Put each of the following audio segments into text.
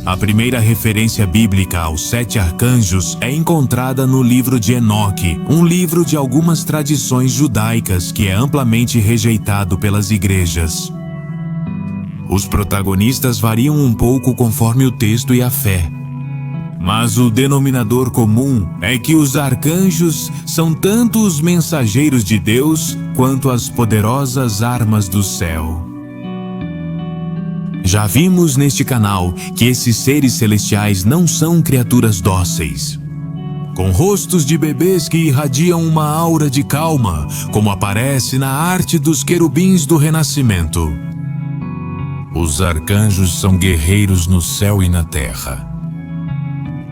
A primeira referência bíblica aos 7 arcanjos é encontrada no livro de Enoque, um livro de algumas tradições judaicas que é amplamente rejeitado pelas igrejas. Os protagonistas variam um pouco conforme o texto e a fé. Mas o denominador comum é que os arcanjos são tanto os mensageiros de Deus quanto as poderosas armas do céu. Já vimos neste canal que esses seres celestiais não são criaturas dóceis. Com rostos de bebês que irradiam uma aura de calma, como aparece na arte dos querubins do Renascimento. Os arcanjos são guerreiros no céu e na terra.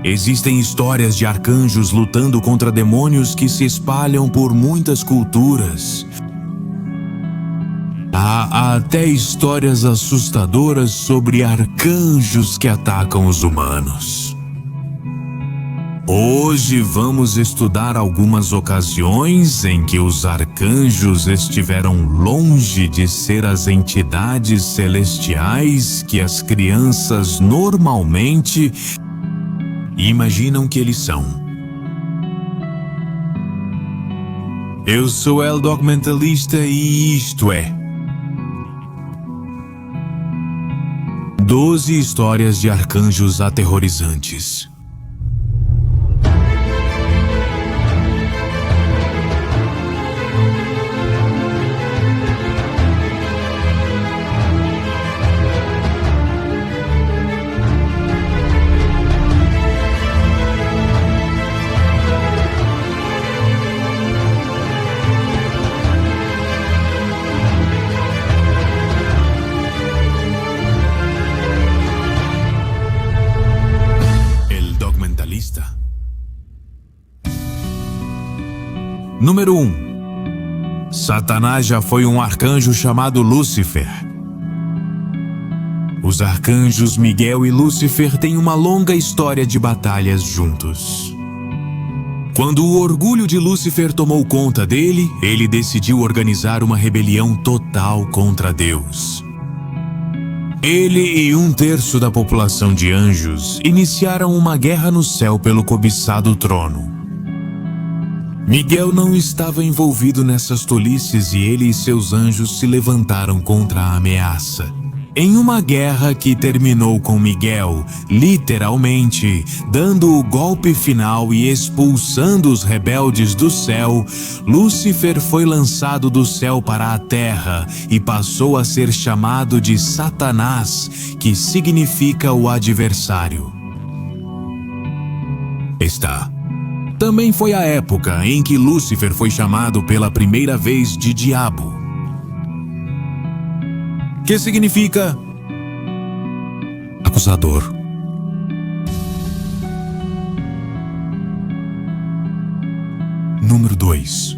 Existem histórias de arcanjos lutando contra demônios que se espalham por muitas culturas. Há até histórias assustadoras sobre arcanjos que atacam os humanos. Hoje vamos estudar algumas ocasiões em que os arcanjos estiveram longe de ser as entidades celestiais que as crianças normalmente imaginam que eles são. Eu sou El Documentalista e isto é 12 histórias de arcanjos aterrorizantes. Número 1. Satanás já foi um arcanjo chamado Lúcifer. Os arcanjos Miguel e Lúcifer têm uma longa história de batalhas juntos. Quando o orgulho de Lúcifer tomou conta dele, ele decidiu organizar uma rebelião total contra Deus. Ele e 1/3 da população de anjos iniciaram uma guerra no céu pelo cobiçado trono. Miguel não estava envolvido nessas tolices e ele e seus anjos se levantaram contra a ameaça. Em uma guerra que terminou com Miguel, literalmente, dando o golpe final e expulsando os rebeldes do céu, Lúcifer foi lançado do céu para a terra e passou a ser chamado de Satanás, que significa o adversário. Também foi a época em que Lúcifer foi chamado pela primeira vez de Diabo, que significa acusador. Número 2.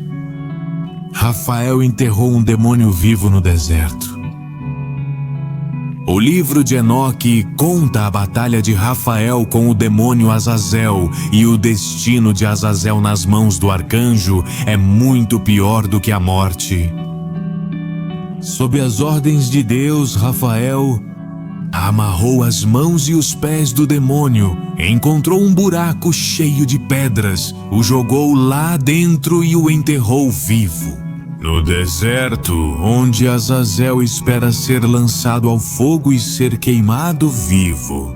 Rafael enterrou um demônio vivo no deserto. O livro de Enoque conta a batalha de Rafael com o demônio Azazel, e o destino de Azazel nas mãos do arcanjo é muito pior do que a morte. Sob as ordens de Deus, Rafael amarrou as mãos e os pés do demônio, encontrou um buraco cheio de pedras, o jogou lá dentro e o enterrou vivo. No deserto, onde Azazel espera ser lançado ao fogo e ser queimado vivo.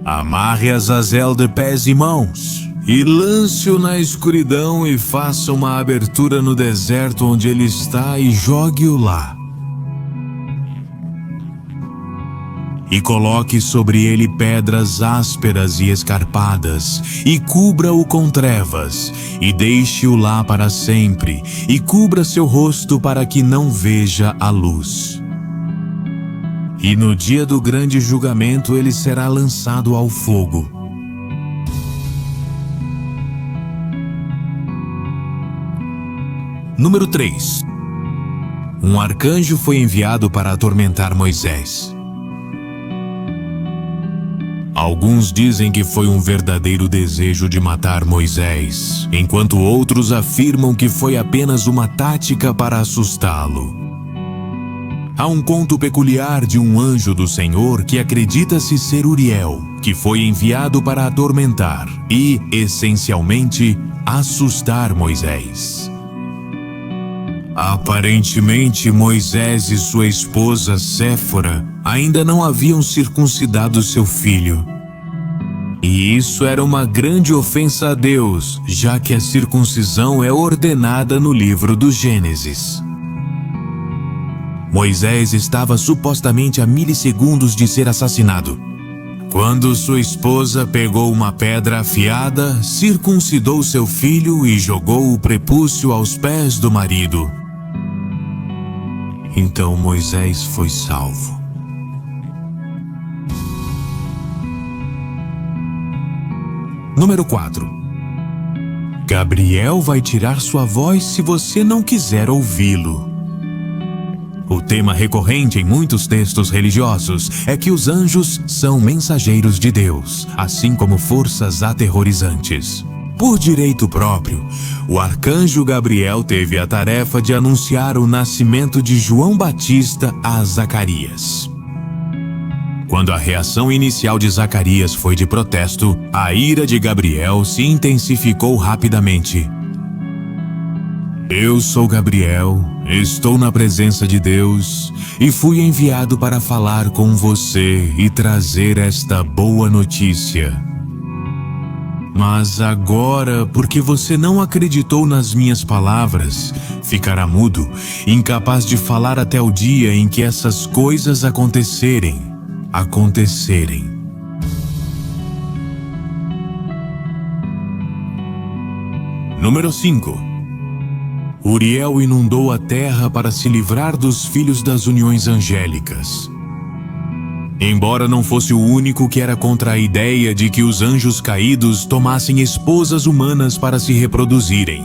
Amarre Azazel de pés e mãos e lance-o na escuridão e faça uma abertura no deserto onde ele está e jogue-o lá. E coloque sobre ele pedras ásperas e escarpadas, e cubra-o com trevas, e deixe-o lá para sempre, e cubra seu rosto para que não veja a luz. E no dia do grande julgamento ele será lançado ao fogo. Número 3. Um arcanjo foi enviado para atormentar Moisés. Alguns dizem que foi um verdadeiro desejo de matar Moisés, enquanto outros afirmam que foi apenas uma tática para assustá-lo. Há um conto peculiar de um anjo do Senhor que acredita-se ser Uriel, que foi enviado para atormentar e, essencialmente, assustar Moisés. Aparentemente, Moisés e sua esposa Séfora ainda não haviam circuncidado seu filho. E isso era uma grande ofensa a Deus, já que a circuncisão é ordenada no livro do Gênesis. Moisés estava supostamente a milissegundos de ser assassinado, quando sua esposa pegou uma pedra afiada, circuncidou seu filho e jogou o prepúcio aos pés do marido. Então Moisés foi salvo. Número 4. Gabriel vai tirar sua voz se você não quiser ouvi-lo. O tema recorrente em muitos textos religiosos é que os anjos são mensageiros de Deus, assim como forças aterrorizantes. Por direito próprio, o arcanjo Gabriel teve a tarefa de anunciar o nascimento de João Batista a Zacarias. Quando a reação inicial de Zacarias foi de protesto, a ira de Gabriel se intensificou rapidamente. Eu sou Gabriel, estou na presença de Deus e fui enviado para falar com você e trazer esta boa notícia. Mas agora, porque você não acreditou nas minhas palavras, ficará mudo, incapaz de falar até o dia em que essas coisas acontecerem. Número 5. Uriel inundou a terra para se livrar dos filhos das uniões angélicas. Embora não fosse o único que era contra a ideia de que os anjos caídos tomassem esposas humanas para se reproduzirem,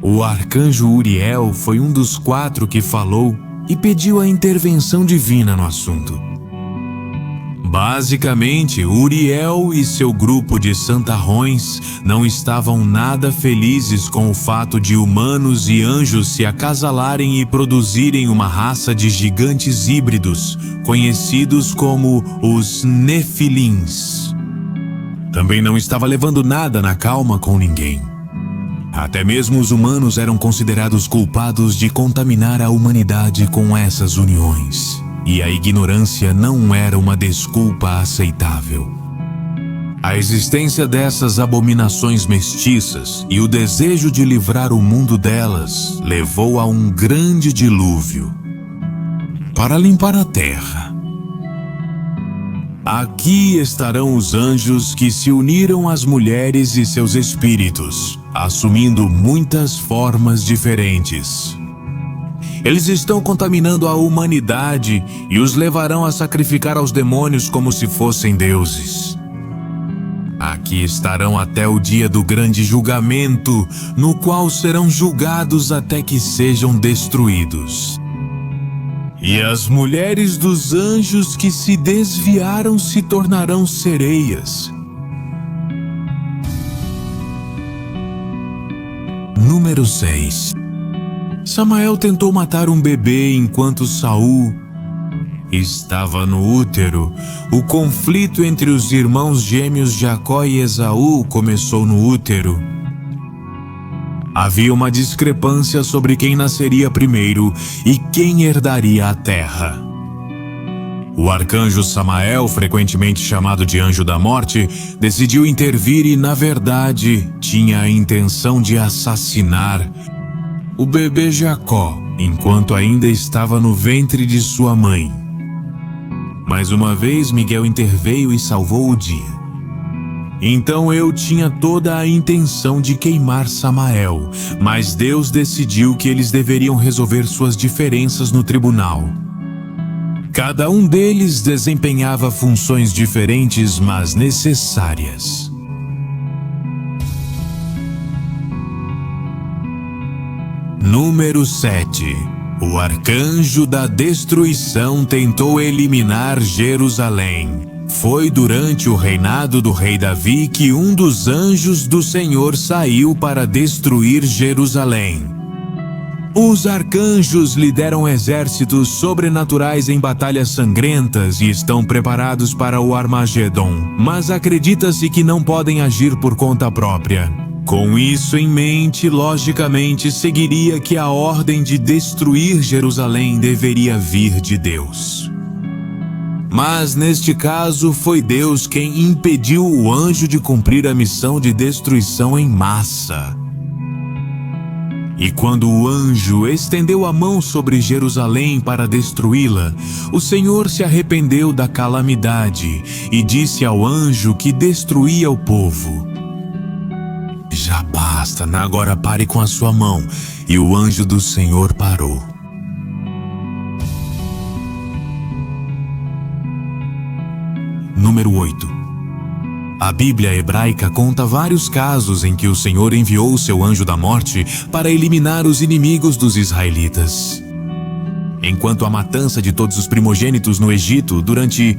o arcanjo Uriel foi um dos 4 que falou e pediu a intervenção divina no assunto. Basicamente, Uriel e seu grupo de santarrões não estavam nada felizes com o fato de humanos e anjos se acasalarem e produzirem uma raça de gigantes híbridos, conhecidos como os Nefilins. Também não estava levando nada na calma com ninguém. Até mesmo os humanos eram considerados culpados de contaminar a humanidade com essas uniões. E a ignorância não era uma desculpa aceitável. A existência dessas abominações mestiças e o desejo de livrar o mundo delas levou a um grande dilúvio para limpar a terra. Aqui estarão os anjos que se uniram às mulheres e seus espíritos, assumindo muitas formas diferentes. Eles estão contaminando a humanidade e os levarão a sacrificar aos demônios como se fossem deuses. Aqui estarão até o dia do grande julgamento, no qual serão julgados até que sejam destruídos. E as mulheres dos anjos que se desviaram se tornarão sereias. Número 6. Samael tentou matar um bebê enquanto Saul estava no útero. O conflito entre os irmãos gêmeos Jacó e Esaú começou no útero. Havia uma discrepância sobre quem nasceria primeiro e quem herdaria a terra. O arcanjo Samael, frequentemente chamado de anjo da morte, decidiu intervir e, na verdade, tinha a intenção de assassinar o bebê Jacó, enquanto ainda estava no ventre de sua mãe. Mais uma vez, Miguel interveio e salvou o dia. Então eu tinha toda a intenção de queimar Samael, mas Deus decidiu que eles deveriam resolver suas diferenças no tribunal. Cada um deles desempenhava funções diferentes, mas necessárias. Número 7. O arcanjo da destruição tentou eliminar Jerusalém. Foi durante o reinado do rei Davi que um dos anjos do Senhor saiu para destruir Jerusalém. Os arcanjos lideram exércitos sobrenaturais em batalhas sangrentas e estão preparados para o Armagedon, mas acredita-se que não podem agir por conta própria. Com isso em mente, logicamente seguiria que a ordem de destruir Jerusalém deveria vir de Deus. Mas neste caso foi Deus quem impediu o anjo de cumprir a missão de destruição em massa. E quando o anjo estendeu a mão sobre Jerusalém para destruí-la, o Senhor se arrependeu da calamidade e disse ao anjo que destruía o povo: "Já basta, agora pare com a sua mão." E o anjo do Senhor parou. Número 8. A Bíblia hebraica conta vários casos em que o Senhor enviou o seu anjo da morte para eliminar os inimigos dos israelitas. Enquanto a matança de todos os primogênitos no Egito durante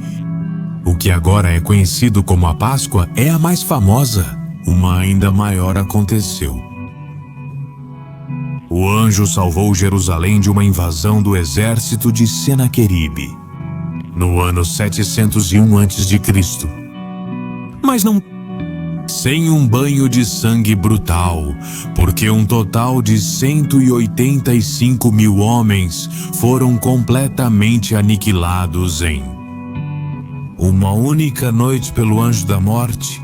o que agora é conhecido como a Páscoa é a mais famosa, uma ainda maior aconteceu. O anjo salvou Jerusalém de uma invasão do exército de Senaqueribe, no ano 701 a.C. Mas não sem um banho de sangue brutal, porque um total de 185.000 homens foram completamente aniquilados em uma única noite pelo anjo da morte.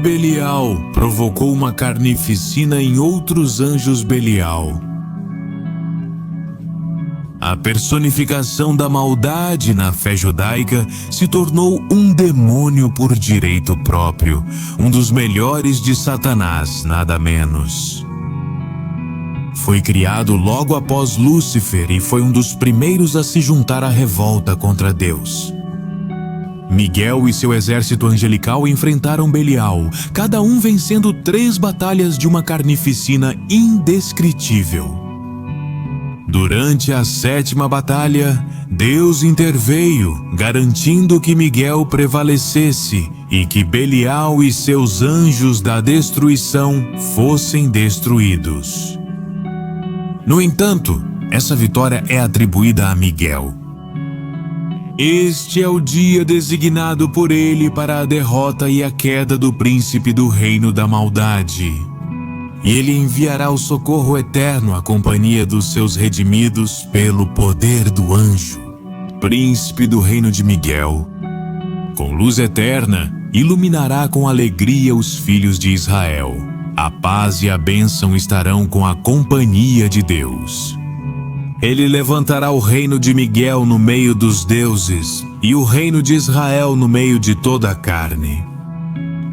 Belial provocou uma carnificina em outros anjos Belial. A personificação da maldade na fé judaica se tornou um demônio por direito próprio, um dos melhores de Satanás, nada menos. Foi criado logo após Lúcifer e foi um dos primeiros a se juntar à revolta contra Deus. Miguel e seu exército angelical enfrentaram Belial, cada um vencendo 3 batalhas de uma carnificina indescritível. Durante a 7ª batalha, Deus interveio, garantindo que Miguel prevalecesse e que Belial e seus anjos da destruição fossem destruídos. No entanto, essa vitória é atribuída a Miguel. Este é o dia designado por ele para a derrota e a queda do príncipe do reino da maldade. E ele enviará o socorro eterno à companhia dos seus redimidos pelo poder do anjo, príncipe do reino de Miguel. Com luz eterna, iluminará com alegria os filhos de Israel. A paz e a bênção estarão com a companhia de Deus. Ele levantará o reino de Miguel no meio dos deuses e o reino de Israel no meio de toda a carne.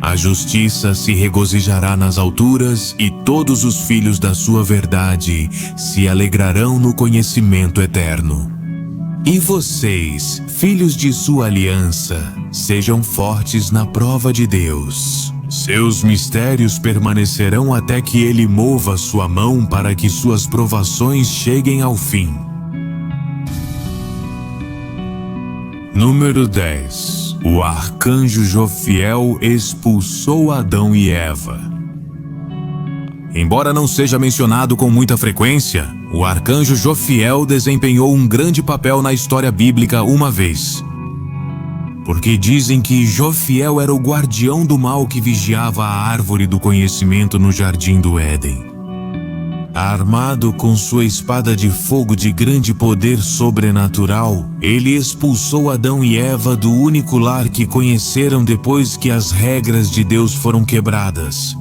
A justiça se regozijará nas alturas e todos os filhos da sua verdade se alegrarão no conhecimento eterno. E vocês, filhos de sua aliança, sejam fortes na prova de Deus. Seus mistérios permanecerão até que ele mova sua mão para que suas provações cheguem ao fim. Número 10. O arcanjo Jofiel expulsou Adão e Eva. Embora não seja mencionado com muita frequência, o arcanjo Jofiel desempenhou um grande papel na história bíblica uma vez. Porque dizem que Jofiel era o guardião do mal que vigiava a árvore do conhecimento no jardim do Éden. Armado com sua espada de fogo de grande poder sobrenatural, ele expulsou Adão e Eva do único lar que conheceram depois que as regras de Deus foram quebradas.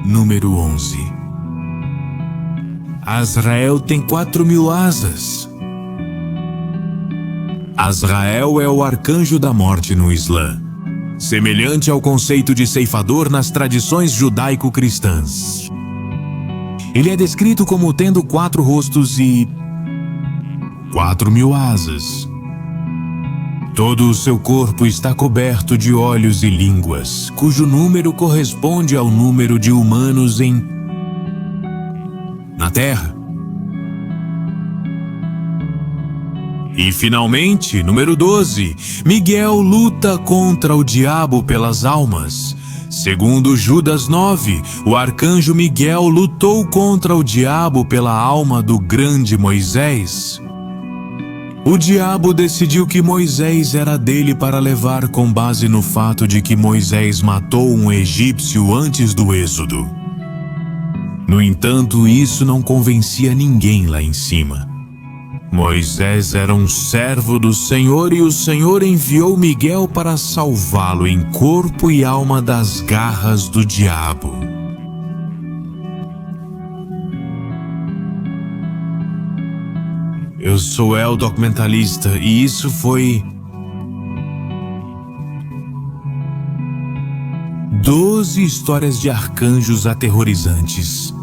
Número 11. Azrael tem 4.000 asas. Azrael é o arcanjo da morte no Islã, semelhante ao conceito de ceifador nas tradições judaico-cristãs. Ele é descrito como tendo 4 rostos e 4.000 asas. Todo o seu corpo está coberto de olhos e línguas, cujo número corresponde ao número de humanos na Terra. E finalmente, número 12, Miguel luta contra o diabo pelas almas. Segundo Judas 9, o arcanjo Miguel lutou contra o diabo pela alma do grande Moisés. O diabo decidiu que Moisés era dele para levar com base no fato de que Moisés matou um egípcio antes do êxodo. No entanto, isso não convencia ninguém lá em cima. Moisés era um servo do Senhor e o Senhor enviou Miguel para salvá-lo em corpo e alma das garras do diabo. Eu sou El Documentalista e isso foi 12 histórias de arcanjos aterrorizantes.